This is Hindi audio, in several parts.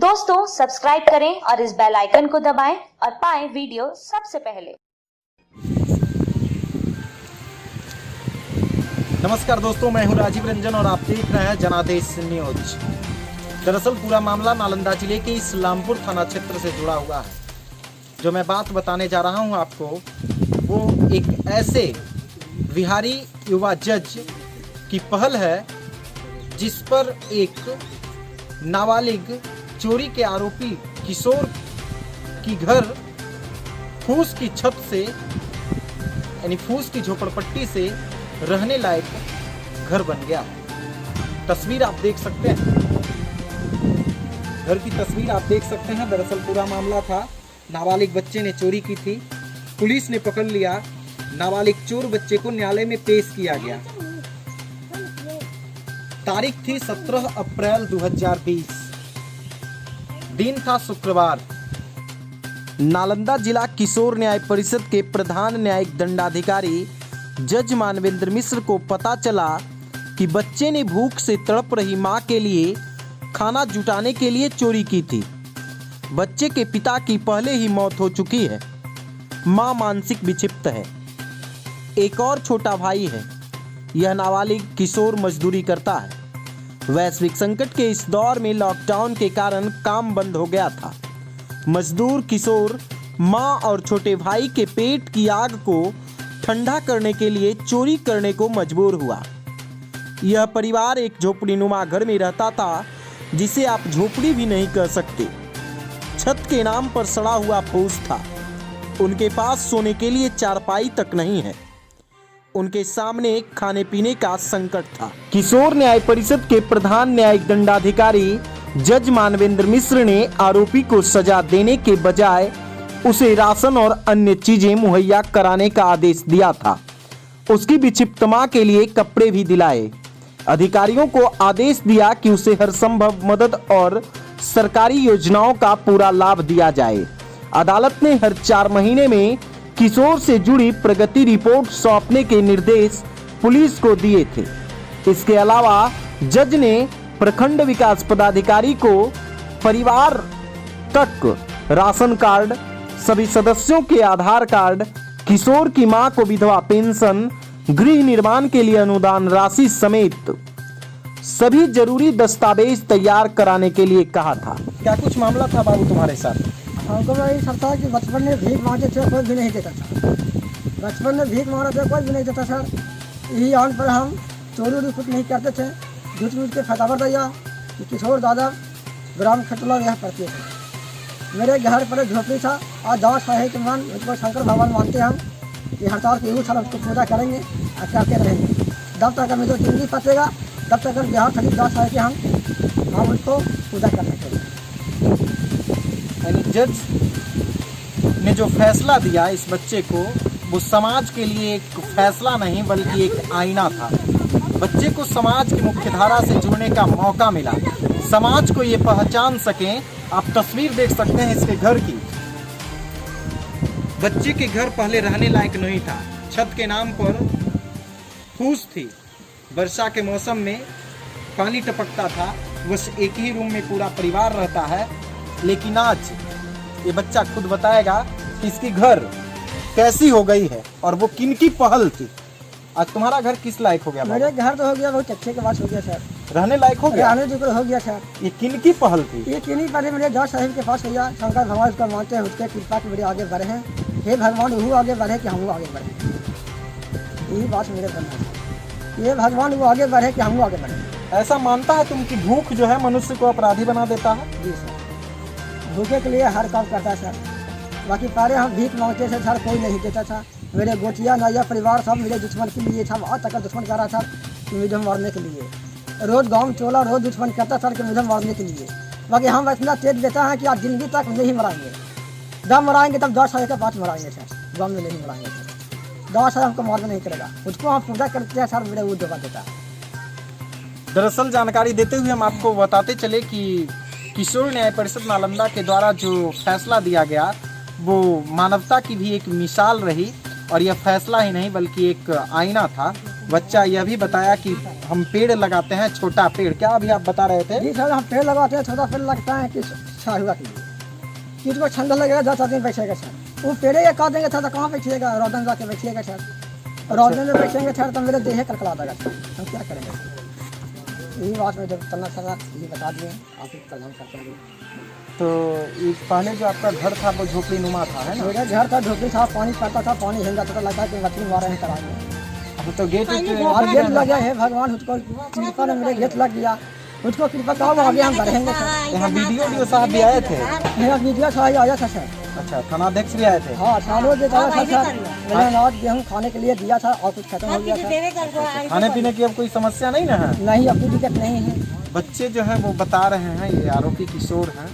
दोस्तों सब्सक्राइब करें और इस बेल आइकन को दबाएं और पाएं वीडियो सबसे पहले। नमस्कार दोस्तों, मैं हूं राजीव रंजन और आप देख रहे हैं जनादेश न्यूज। दरअसल पूरा मामला नालंदा जिले के इस्लामपुर थाना क्षेत्र से जुड़ा हुआ है। जो मैं बात बताने जा रहा हूं आपको, वो एक ऐसे बिहारी युवा जज की पहल है जिस पर एक नाबालिग चोरी के आरोपी किशोर की घर फूस की छत से यानी फूस की झोपड़पट्टी से रहने लायक घर बन गया। तस्वीर आप देख सकते हैं, घर की तस्वीर आप देख सकते हैं। दरअसल पूरा मामला था, नाबालिग बच्चे ने चोरी की थी, पुलिस ने पकड़ लिया। नाबालिग चोर बच्चे को न्यायालय में पेश किया गया। तारीख थी 17 अप्रैल 2020, दिन था शुक्रवार। नालंदा जिला किशोर न्याय परिषद के प्रधान न्यायिक दंडाधिकारी जज मानवेंद्र मिश्र को पता चला कि बच्चे ने भूख से तड़प रही मां के लिए खाना जुटाने के लिए चोरी की थी। बच्चे के पिता की पहले ही मौत हो चुकी है। मां मानसिक विक्षिप्त है। एक और छोटा भाई है। यह नाबालिग किशोर मजदूरी करता है। वैश्विक संकट के इस दौर में लॉकडाउन के कारण काम बंद हो गया था। मजदूर किशोर मां और छोटे भाई के पेट की आग को ठंडा करने के लिए चोरी करने को मजबूर हुआ। यह परिवार एक झोपड़ीनुमा घर में रहता था, जिसे आप झोपड़ी भी नहीं कह सकते। छत के नाम पर सड़ा हुआ फूस था। उनके पास सोने के लिए चारपाई तक नहीं है। उनके सामने खाने पीने का संकट था। किशोर न्याय परिषद के प्रधान न्यायिक दंडाधिकारी जज मानवेंद्र मिश्र ने आरोपी को सजा देने के बजाय उसे राशन और अन्य चीजें मुहैया कराने का आदेश दिया था। उसकी विक्षिप्त मां के लिए कपड़े भी दिलाए। अधिकारियों को आदेश दिया कि उसे हर संभव मदद और सरकारी योजनाओं का पूरा लाभ दिया जाए। अदालत ने हर 4 महीने में किशोर से जुड़ी प्रगति रिपोर्ट सौंपने के निर्देश पुलिस को दिए थे। इसके अलावा जज ने प्रखंड विकास पदाधिकारी को परिवार तक राशन कार्ड, सभी सदस्यों के आधार कार्ड, किशोर की मां को विधवा पेंशन, गृह निर्माण के लिए अनुदान राशि समेत सभी जरूरी दस्तावेज तैयार कराने के लिए कहा था। क्या कुछ मामला था बाबू तुम्हारे साथ? हमको मैं सब था कि बचपन में भीख मांगते थे, कोई भी नहीं देता था। बचपन में भीख मांगते थे, कोई भी नहीं देता था। यही आन पर हम चोरी कुछ नहीं करते थे। झूठ मूठ के फटाफट दिया कि किशोर दादा ग्राम खटला यह पढ़ते थे। मेरे घर पर झोपड़ी था। आज दास है कि मान मुझको शंकर भगवान मानते हम कि हर साल के साल उसको पूजा करेंगे और करते रहेंगे। जब तक मुझे जिंदगी पचेगा तब तक बिहार खरीद दास है कि हम उसको पूजा करने के लिए। जज ने जो फैसला दिया इस बच्चे को, वो समाज के लिए एक फैसला नहीं बल्कि एक आईना था। बच्चे को समाज की मुख्यधारा से जुड़ने का मौका मिला। समाज को ये पहचान सकें। आप तस्वीर देख सकते हैं इसके घर की। बच्चे के घर पहले रहने लायक नहीं था। छत के नाम पर फूस थी। वर्षा के मौसम में पानी टपकता था। बस एक ही रूम में पूरा परिवार रहता है। लेकिन आज ये बच्चा खुद बताएगा कि इसकी घर कैसी हो गई है और वो किनकी पहल थी। आज तुम्हारा घर किस लायक हो गया? मेरे घर तो हो गया, बहुत अच्छे के पास हो गया सर। रहने लायक हो गया? रहने जोगर हो गया सर। ये किनकी पहल थी? ये किन्हीं पहले मेरे जज साहिब के पास हो गया। शंकर भगवान उसका मानते हैं, उसके कृपा के मेरे आगे बढ़े हैं। हे भगवान वो आगे बढ़े कि हम आगे बढ़े। यही बात मेरे बनना है। ये भगवान वो आगे बढ़े कि हम आगे बढ़े। ऐसा मानता है तुम कि भूख जो है मनुष्य को अपराधी बना देता है? जी सर, भूखे के लिए हर काम करता है सर। बाकी पहले हम भीख मांगते थे सर, कोई नहीं देता था। मेरे गोतिया नैया परिवार सब मेरे दुश्मन के लिए था। बहुत तक दुश्मन कर रहा था कि मुझे मारने के लिए। रोज गाँव चोला रोज दुश्मन करता था कि मुझे मारने के लिए। बाकी हम इतना तेज देता है कि आज जिंदगी तक नहीं मराएंगे। जब मराएंगे तब 10 साल के बाद मराएंगे सर। गाँव में नहीं मराएंगे सर। 10 साल हमको मारना नहीं करेगा। उसको हम पूजा करते हैं सर, मेरे वो दबा देता है। दरअसल जानकारी देते हुए हम आपको बताते चले कि किशोर न्याय परिषद नालंदा के द्वारा जो फैसला दिया गया वो मानवता की भी एक मिसाल रही। और यह फैसला ही नहीं बल्कि एक आईना था। बच्चा यह भी बताया कि हम पेड़ लगाते हैं, छोटा पेड़, क्या अभी आप बता रहे थे? जी सर, हम पेड़ लगाते हैं, छोटा पेड़ लगता है कि छाहुआ के लिए, किसी को ठंडा लगेगा 10 आदमी बैठेगा सर, वो पेड़े ये काट देंगे सर तो कहाँ बैठिएगा, रौदन जाके बैठिएगा सर, रौदन में बैठेंगे सर तो मेरे देह कलकला देगा सर, हम क्या करेंगे? यही बात में जब चलना सर यही बता दिए, आप कल हम करते हैं। तो ये पहले जो आपका घर था वो झोपड़ी नुमा था, है ना? मेरा घर था, झोपड़ी था, पानी पड़ता था, पानी हिल जाता था, लगता है कि मछली मारे हैं कराएंगे। अब तो गेट और गेट लग गया है, भगवान उसको कृपा ने मेरे गेट लग गया, उसको कृपा का आगे हम बढ़ेंगे सर। यहाँ वीडियो साहब भी आए थे? मेरा मीडिया साहब आया था सर। अच्छा, थानाध्यक्ष भी आए थे? हाँ, सालों से आया था सर, मैंने अनाज गेहूँ खाने के लिए दिया था और कुछ खत्म हो गया था। खाने पीने की अब कोई समस्या नहीं ना है? नहीं, अपनी दिक्कत नहीं है। बच्चे जो है वो बता रहे हैं, ये आरोपी किशोर हैं,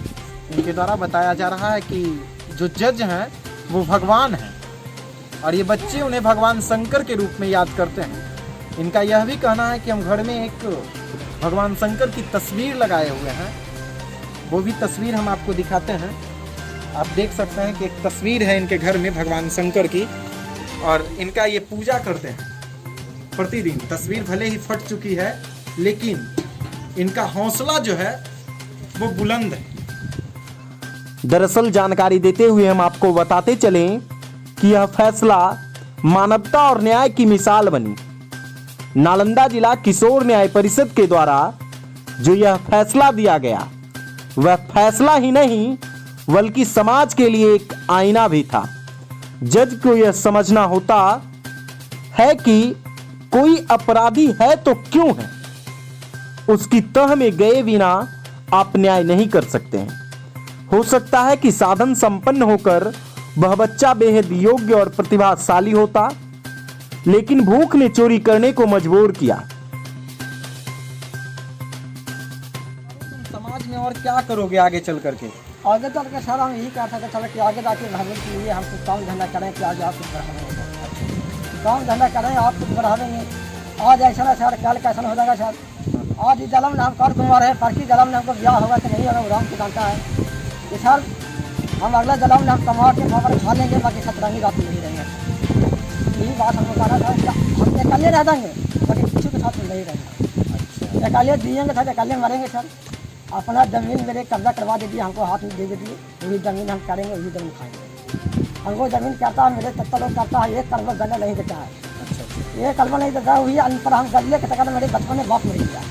इनके द्वारा बताया जा रहा है कि जो जज हैं वो भगवान हैं और ये बच्चे उन्हें भगवान शंकर के रूप में याद करते हैं। इनका यह भी कहना है कि हम घर में एक भगवान शंकर की तस्वीर लगाए हुए हैं, वो भी तस्वीर हम आपको दिखाते हैं। आप देख सकते हैं कि एक तस्वीर है इनके घर में भगवान शंकर की और इनका ये पूजा करते हैं प्रतिदिन। तस्वीर भले ही फट चुकी है लेकिन इनका हौसला जो है वो बुलंद है। दरअसल जानकारी देते हुए हम आपको बताते चलें कि यह फैसला मानवता और न्याय की मिसाल बनी। नालंदा जिला किशोर न्याय परिषद के द्वारा जो यह फैसला दिया गया वह फैसला ही नहीं बल्कि समाज के लिए एक आईना भी था। जज को यह समझना होता है कि कोई अपराधी है तो क्यों है, उसकी तह में गए बिना आप न्याय नहीं कर सकते हैं। हो सकता है कि साधन संपन्न होकर वह बच्चा बेहद योग्य और प्रतिभाशाली होता, लेकिन भूख ने चोरी करने को मजबूर किया। समाज में और क्या करोगे आगे चल करके? आगे चल के सर हम यही कह सकते चले कि आगे जाके भविष्य के लिए हम कुछ काम धंधा करें कि आगे आप कुछ बढ़ावेंगे, काम धंधा करें आप कुछ बढ़ावेंगे। आज ऐसा ना सर, कल कैसा हो जाएगा सर। आज इस जन्म में हम कर कुमार है, परकी जन्म में हमको ब्याह होगा कि नहीं होगा, राम की जानता है कि सर हम अगला जन्म में हम कमा के खबर खा लेंगे, बाकी सतरंगी रात नहीं रहेंगे। यही बात हमको कहना था, हम अकेले रह जाएंगे बाकी किसी के साथ नहीं रहेंगे। अकेले जिएंगे सर, अकेले मरेंगे सर। अपना ज़मीन मेरे कब्जा करवा दीजिए, हमको हाथ में दे दीजिए, वही ज़मीन हम करेंगे, वही ज़मीन खाएंगे। हमको ज़मीन करता है, मेरे तत्ता लोग करता है, एक कलमा गले नहीं देता है, एक कलमा नहीं देता है। वही अनपढ़ हम गले के तक मेरे बचपन में बाप मर गया,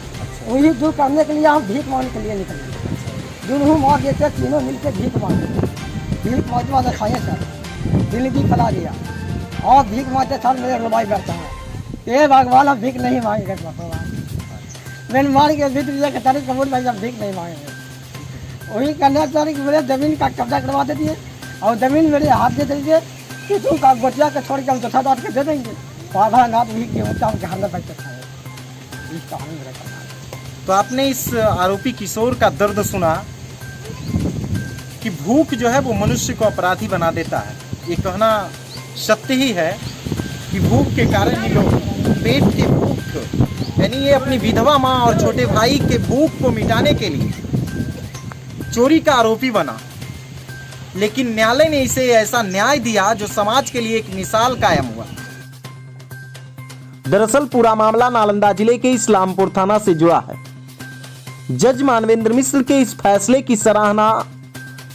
वही दूर करने के लिए हम भीख मांगने के लिए निकले। दोनों माँ देते तीनों मिलकर भीख मांगे, भीख मांगते खाए सर, दिल भी फैला दिया और भीख मांगते सर मेरे रुबाई बैठता है। ये भगवान हम भीख नहीं मांगेंगे, भगवान मैंने मार के भीख दिया कि तारीख कबूल भाई हम भीख नहीं मांगेंगे। वही कहना चाह कि मेरे ज़मीन का कब्जा करवा दीजिए और ज़मीन मेरे हाथ दे दीजिए कि तू का गोटिया के छोड़ के हम चौथा डाट के दे देंगे। बाबा नाथ भी गेहूँ के घर में बैठ के खाए, इस कहानी मेरा कहना है। तो आपने इस आरोपी किशोर का दर्द सुना कि भूख जो है वो मनुष्य को अपराधी बना देता है। ये कहना सत्य ही है कि भूख के कारण ही लोग पेट के भूख, यानी ये अपनी विधवा माँ और छोटे भाई के भूख को मिटाने के लिए चोरी का आरोपी बना, लेकिन न्यायालय ने इसे ऐसा न्याय दिया जो समाज के लिए एक मिसाल कायम हुआ। दरअसल पूरा मामला नालंदा जिले के इस्लामपुर थाना से जुड़ा है। जज मानवेंद्र मिश्र के इस फैसले की सराहना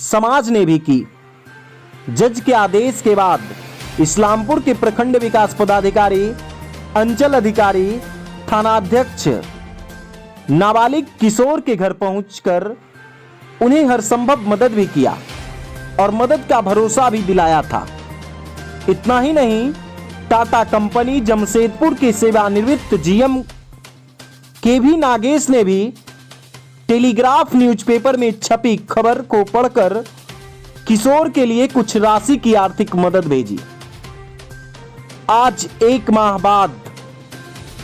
समाज ने भी की। जज के आदेश के बाद इस्लामपुर के प्रखंड विकास पदाधिकारी, अंचल अधिकारी, थानाध्यक्ष नाबालिग किशोर के घर पहुंचकर उन्हें हर संभव मदद भी किया और मदद का भरोसा भी दिलाया था। इतना ही नहीं, टाटा कंपनी जमशेदपुर के सेवानिवृत्त जीएम के भी नागेश ने भी टेलीग्राफ न्यूज़पेपर में छपी खबर को पढ़कर किशोर के लिए कुछ राशि की आर्थिक मदद भेजी। आज 1 माह बाद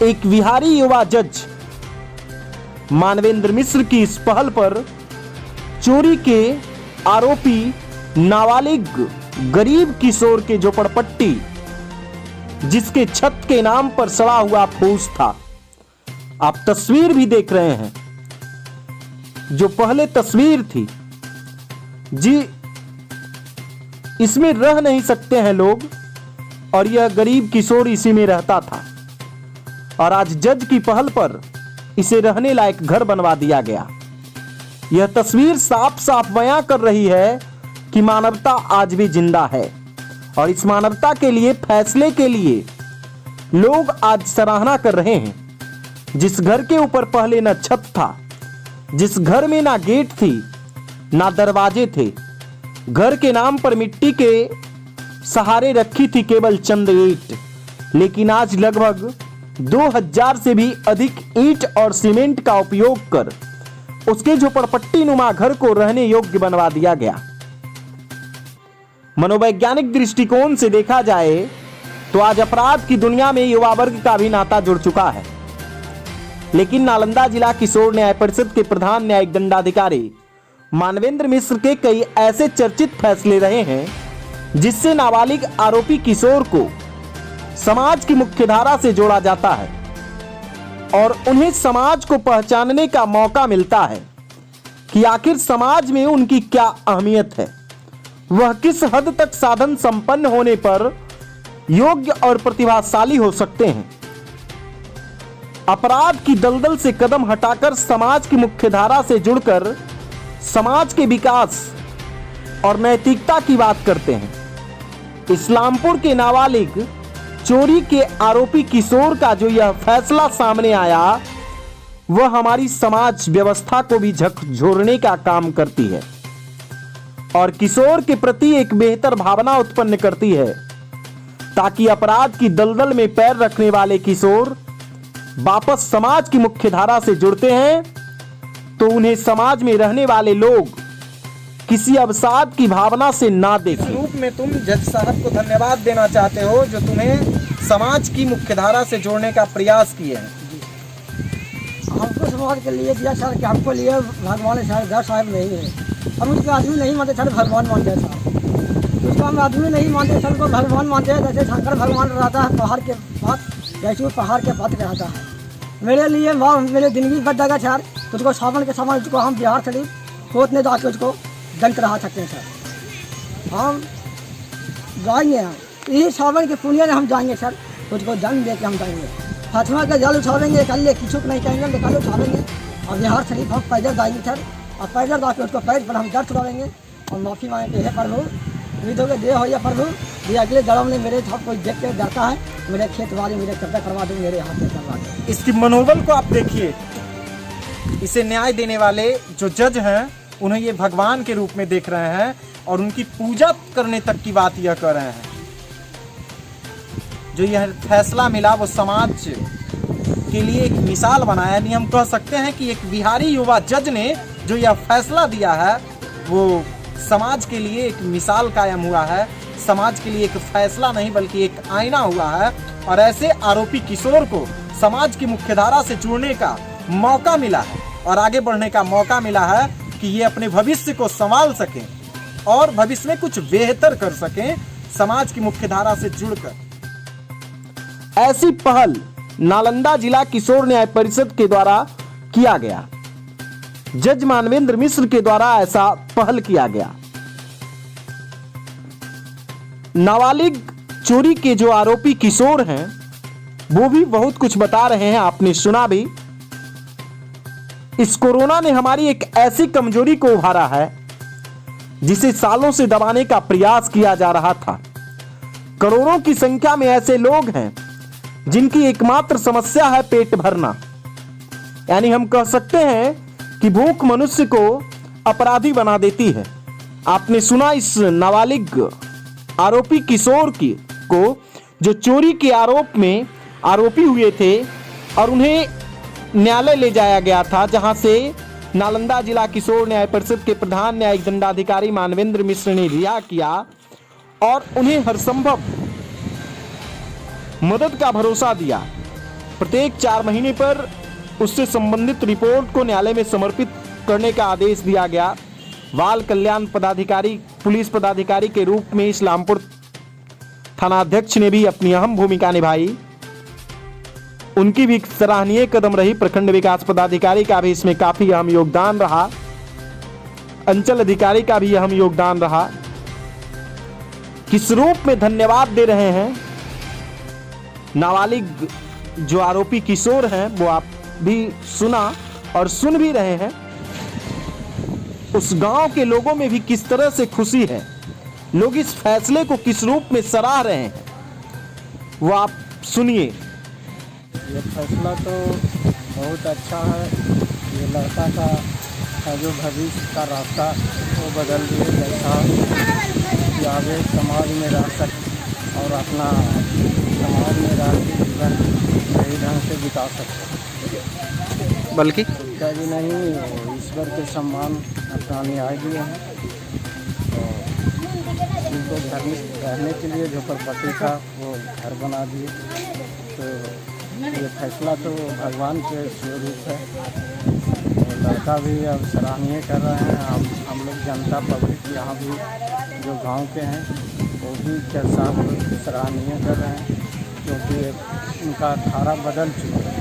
एक बिहारी युवा जज मानवेंद्र मिश्र की इस पहल पर चोरी के आरोपी नाबालिग गरीब किशोर के झोपड़पट्टी, जिसके छत के नाम पर सड़ा हुआ फूस था, आप तस्वीर भी देख रहे हैं, जो पहले तस्वीर थी जी, इसमें रह नहीं सकते हैं लोग और यह गरीब किशोर इसी में रहता था। और आज जज की पहल पर इसे रहने लायक घर बनवा दिया गया। यह तस्वीर साफ साफ बयां कर रही है कि मानवता आज भी जिंदा है और इस मानवता के लिए फैसले के लिए लोग आज सराहना कर रहे हैं। जिस घर के ऊपर पहले न छत था, जिस घर में ना गेट थी ना दरवाजे थे, घर के नाम पर मिट्टी के सहारे रखी थी केवल चंद ईंट, लेकिन आज लगभग 2000 से भी अधिक ईंट और सीमेंट का उपयोग कर उसके झोपड़पट्टी नुमा घर को रहने योग्य बनवा दिया गया। मनोवैज्ञानिक दृष्टिकोण से देखा जाए तो आज अपराध की दुनिया में युवा वर्ग का भी नाता जुड़ चुका है, लेकिन नालंदा जिला किशोर न्याय परिषद के प्रधान न्यायिक दंडाधिकारी मानवेंद्र मिश्र के कई ऐसे चर्चित फैसले रहे हैं जिससे नाबालिग आरोपी किशोर को समाज की मुख्यधारा से जोड़ा जाता है और उन्हें समाज को पहचानने का मौका मिलता है कि आखिर समाज में उनकी क्या अहमियत है, वह किस हद तक साधन संपन्न होने पर योग्य और प्रतिभाशाली हो सकते हैं। अपराध की दलदल से कदम हटाकर समाज की मुख्यधारा से जुड़कर समाज के विकास और नैतिकता की बात करते हैं। इस्लामपुर के नाबालिग चोरी के आरोपी किशोर का जो यह फैसला सामने आया, वह हमारी समाज व्यवस्था को भी झकझोरने का काम करती है और किशोर के प्रति एक बेहतर भावना उत्पन्न करती है, ताकि अपराध की दलदल में पैर रखने वाले किशोर वापस समाज की मुख्यधारा से जुड़ते हैं तो उन्हें समाज में रहने वाले लोग किसी अवसाद की भावना से ना देखें। इस रूप में तुम जज साहब को धन्यवाद देना चाहते हो जो तुम्हें समाज की मुख्यधारा से जोड़ने का प्रयास किए हैं। हमको समाज के लिए दिया सर कि हमको लिए भगवान जज साहब नहीं है। हम उसको आदमी नहीं मानते सर, भगवान मानते हैं साहब। उसको हम आदमी नहीं मानते सर, को भगवान मानते हैं। जैसे शंकर भगवान रहता है पहाड़ के पास, जैसे वो पहाड़ के पास रहता है। मेरे लिए मेरे जिंदगी बच जाएगा सर, तो उसको सावन के समय उसको हम बिहार शरीफ कोर्ट में जाके उसको दंड करा सकते हैं सर। हम जाएंगे, हम यही सावन के पुण्य में हम जाएंगे सर, उसको दंड दे के हम जाएंगे। फातिमा का जल उछालेंगे, कल ले किसी को नहीं कहेंगे, कल उछालेंगे और बिहार शरीफ हम पैदल जाएंगे सर। और पैदल जाके उसको पैर पर हम दर्द छुड़ाएंगे और माफ़ी मांगेंगे, हे प्रभु उम्मीदों के दे हो या प्रभु, ये अगले जन्म में मेरे सब कोई देख के डरता है, मेरे खेत वाले मेरे कब्जा करवा दो, मेरे हाथ में करवा दो। इसकी मनोबल को आप देखिए। इसे न्याय देने वाले जो जज हैं उन्हें ये भगवान के रूप में देख रहे हैं और उनकी पूजा करने तक की बात यह कर रहे हैं। जो यह फैसला मिला वो समाज के लिए एक मिसाल बनाया, यानी हम कह सकते हैं कि एक बिहारी युवा जज ने जो यह फैसला दिया है वो समाज के लिए एक मिसाल कायम हुआ है। समाज के लिए एक फैसला नहीं बल्कि एक आईना हुआ है और ऐसे आरोपी किशोर को समाज की मुख्यधारा से जुड़ने का मौका मिला है और आगे बढ़ने का मौका मिला है कि ये अपने भविष्य को संभाल सकें और भविष्य में कुछ बेहतर कर सकें समाज की मुख्यधारा से जुड़कर। ऐसी पहल नालंदा जिला किशोर न्याय परिषद के द्वारा किया गया। जज मानवेंद्र मिश्र के द्वारा ऐसा पहल किया गया। नाबालिग चोरी के जो आरोपी किशोर हैं वो भी बहुत कुछ बता रहे हैं, आपने सुना भी। इस कोरोना ने हमारी एक ऐसी कमजोरी को उभारा है जिसे सालों से दबाने का प्रयास किया जा रहा था। करोड़ों की संख्या में ऐसे लोग हैं जिनकी एकमात्र समस्या है पेट भरना, यानी हम कह सकते हैं कि भूख मनुष्य को अपराधी बना देती है। आपने सुना इस नाबालिग आरोपी किशोर को जो चोरी के आरोप में आरोपी हुए थे और उन्हें न्यायालय ले जाया गया था, जहां से नालंदा जिला किशोर न्याय परिषद के प्रधान न्यायिक दंडाधिकारी मानवेंद्र मिश्र ने रिहा किया और उन्हें हर संभव मदद का भरोसा दिया। प्रत्येक 4 महीने पर उससे संबंधित रिपोर्ट को न्यायालय में समर्पित करने का आदेश दिया गया। बाल कल्याण पदाधिकारी, पुलिस पदाधिकारी के रूप में इस्लामपुर थानाध्यक्ष ने भी अपनी अहम भूमिका निभाई, उनकी भी सराहनीय कदम रही। प्रखंड विकास पदाधिकारी का भी इसमें काफी अहम योगदान रहा, अंचल अधिकारी का भी अहम योगदान रहा। किस रूप में धन्यवाद दे रहे हैं नाबालिग जो आरोपी किशोर हैं वो आप भी सुना और सुन भी रहे हैं। उस गांव के लोगों में भी किस तरह से खुशी है, लोग इस फैसले को किस रूप में सराह रहे हैं, वो आप सुनिए। ये फैसला तो बहुत अच्छा है। ये लड़का का जो भविष्य का रास्ता वो बदल दिए, जैसा कि आगे समाज में रह सके और अपना समाज में रह के जीवन सही ढंग से बिता सके। बल्कि क्या भी नहीं, वो ईश्वर के सम्मान अपना न्याय दिए हैं। और उनको घर में रहने के लिए झोपड़पट्टी था वो घर बना दिए। तो ये फैसला तो भगवान के स्वरूप है। और लड़का भी अब सराहनीय कर रहे हैं। हम लोग जनता पब्लिक यहाँ भी जो गांव के हैं वो भी जज साहब सराहनीय कर रहे हैं, क्योंकि उनका धारा बदल चुका है।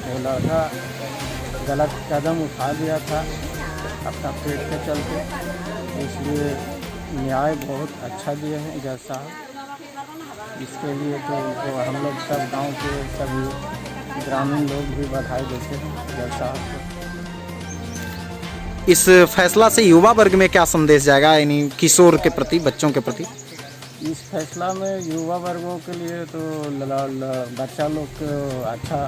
वो लड़का गलत कदम उठा लिया था अपना पेट के चलते, इसलिए न्याय बहुत अच्छा दिए हैं जज साहब। इसके लिए तो उनको हम लोग सब गांव के सभी ग्रामीण लोग भी बधाई देते हैं जज साहब को। इस फैसला से युवा वर्ग में क्या संदेश जाएगा, यानी किशोर के प्रति, बच्चों के प्रति? इस फैसला में युवा वर्गों के लिए तो बच्चा लोग को अच्छा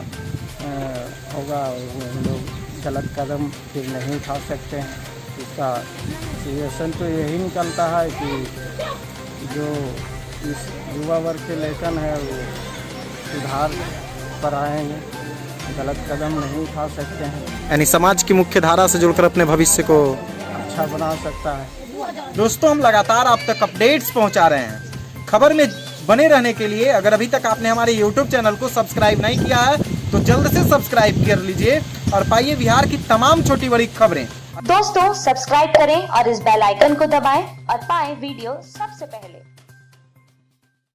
होगा। वो लोग गलत कदम फिर नहीं उठा सकते हैं। इसका सजेशन तो यही निकलता है कि जो इस युवा वर्ग के लेखन है वो सुधार पर आएंगे, गलत कदम नहीं उठा सकते हैं, यानी समाज की मुख्य धारा से जुड़कर अपने भविष्य को अच्छा बना सकता है। दोस्तों, हम लगातार आप तक अपडेट्स पहुंचा रहे हैं। खबर में बने रहने के लिए अगर अभी तक आपने हमारे YouTube चैनल को सब्सक्राइब नहीं किया है तो जल्द से सब्सक्राइब कर लीजिए और पाइए बिहार की तमाम छोटी बड़ी खबरें। दोस्तों सब्सक्राइब करें और इस बेल आइकन को दबाएं और पाएं वीडियो सबसे पहले।